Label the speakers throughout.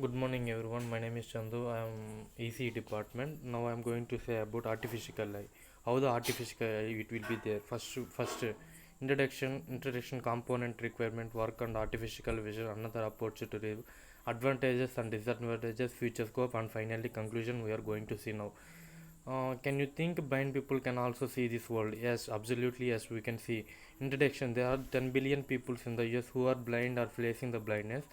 Speaker 1: Good morning, everyone. My name is Chandu. I am EC department. Now I am going to say about artificial eye. How the artificial eye it will be there. First introduction component requirement work on artificial vision. Another approach to review advantages and disadvantages, future scope, and finally conclusion. We are going to see now. Can you think blind people can also see this world? Yes, absolutely. Yes, we can see. Introduction: there are 10 billion people in the US who are blind or facing the blindness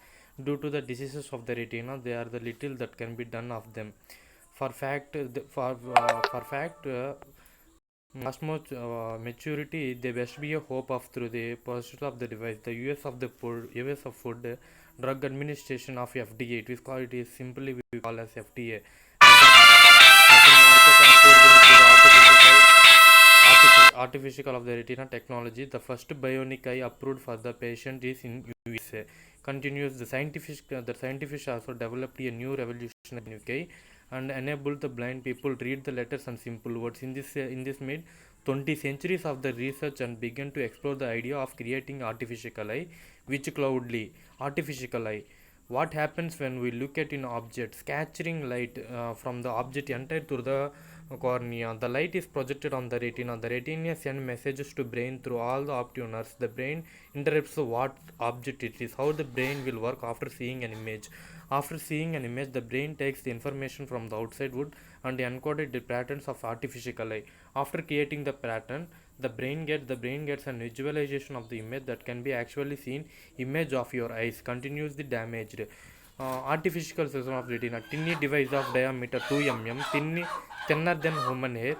Speaker 1: due to the diseases of the retina. They are the little that can be done of them. For fact, maturity, there must be a hope of through the pursuit of the device. The US of Food Drug Administration of FDA. It is called. It is simply we call as FDA. Artificial of the retina technology. The first bionic eye approved for the patient is in USA. Continues the scientific also developed a new revolution in UK and enabled the blind people read the letters and simple words. In this made 20 centuries of the research and began to explore the idea of creating artificial eye, which cloudly artificial eye. What happens when we look at an object? Scattering light from the object entered through the cornea. The light is projected on the retina. The retina sends messages to brain through all the optic nerves. The brain interprets what object it is. How the brain will work after seeing an image. After seeing an image, the brain takes the information from the outside world and encoded the patterns of artificial eye. After creating the pattern, the brain gets a visualization of the image that can be actually seen image of your eyes. Continues the damaged. Artificial system of retina. Tiny device of diameter 2 mm, thinner than human hair.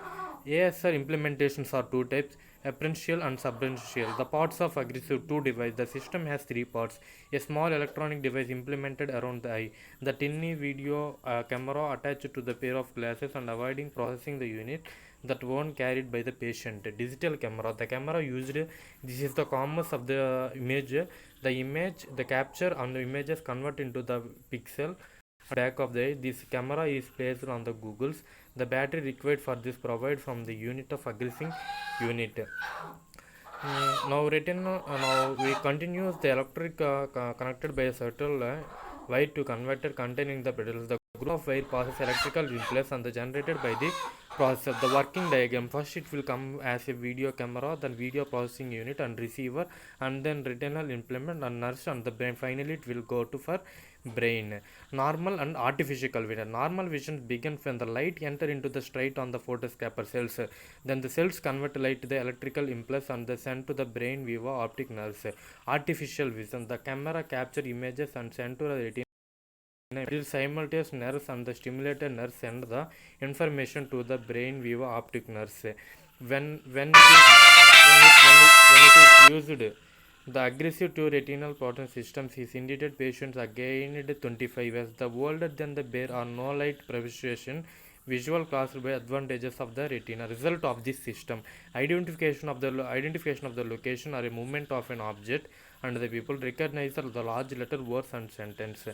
Speaker 1: ASR implementations are two types: apprential and substantial. The parts of aggressive 2 device. The system has three parts: a small electronic device implemented around the eye, the tiny video camera attached to the pair of glasses and avoiding processing the unit that one carried by the patient. Digital camera. The camera used. This is the commerce of the image. The capture and the images convert into the pixel back of the eye. This camera is placed on the goggles. The battery required for this provided from the unit of aggressing unit. Now we continue the electric connected by a subtle wire to converter containing the pedals. The group of wire passes electrical impulse and the generated by the processor. The working diagram: first it will come as a video camera, then video processing unit and receiver, and then retinal implement and nurse and the brain. Finally it will go to for brain. Normal and artificial vision. Normal vision begins when the light enter into the straight on the photoscaper cells. Then the cells convert light to the electrical impulse and they send to the brain via optic nerves. Artificial vision. The camera capture images and send to the retina. It simultaneous nerves and the stimulated nerves send the information to the brain via optic nerves. When it is used, the aggressive two retinal protein systems is indicated patients are gained 25 years. The older than the bear are no light preservation. Visual caused by advantages of the retina. Result of this system: identification of the location or a movement of an object, and the people recognize the large letter words and sentence.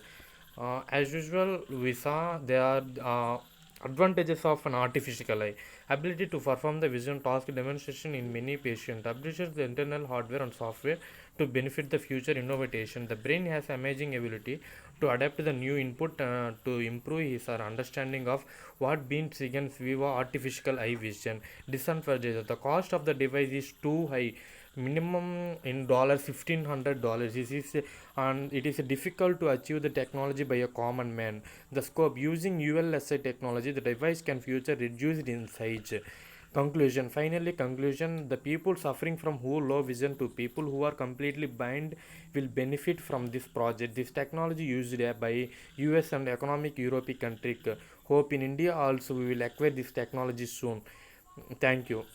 Speaker 1: As usual, we saw there are advantages of an artificial eye: ability to perform the vision task demonstration in many patients, ability the internal hardware and software to benefit the future innovation. The brain has amazing ability to adapt to the new input to improve his or understanding of what being against viva artificial eye vision. Disadvantages: the cost of the device is too high, minimum in $1,500. This is and it is difficult to achieve the technology by a common man. The scope: using ULSI technology, the device can future reduced in size. Conclusion: the people suffering from who low vision to people who are completely blind will benefit from this project. This technology used by US and economic European country. Hope in India also we will acquire this technology soon. Thank you.